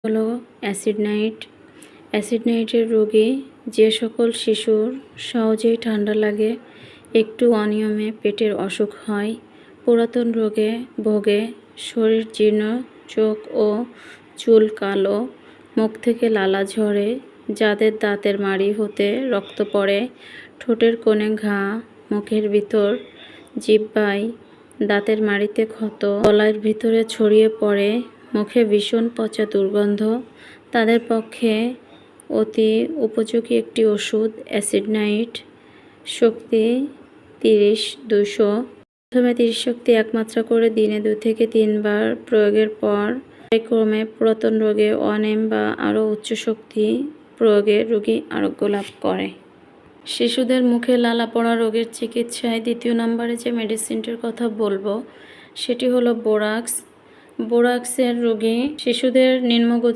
হলো acid night. Acid নাইটের রোগে যে সকল শিশুর সহজেই ঠান্ডা লাগে, একটু অনিয়মে পেটের অসুখ হয়, পুরাতন রোগে ভোগে, শরীর জীর্ণ, চোখ ও চুল কালো, মুখ থেকে লালা ঝরে, যাদের দাঁতের মাড়ি হতে রক্ত পড়ে, ঠোঁটের কোণে ঘা, মুখের ভিতর জিহ্বায় দাঁতের মাড়িতে ক্ষত, গলার ভিতরে ছড়িয়ে পড়ে, মুখে ভীষণ পচা দুর্গন্ধ, তাদের পক্ষে অতি উপযোগী একটি ওষুধ অ্যাসিড নাইট। শক্তি 30-200। প্রথমে 30 শক্তি 1 মাত্রা করে দিনে 2 থেকে 3 বার প্রয়োগের পর ক্রমে পুরাতন রোগে 1 বা আরও উচ্চ শক্তি প্রয়োগে রোগী আরোগ্য লাভ করে। শিশুদের মুখে লালা পড়া রোগের চিকিৎসায় 2 নম্বরে যে মেডিসিনটির কথা বলবো সেটি হলো বোরাক্স। বোরাক্সের রোগী শিশুদের নিম্নগতি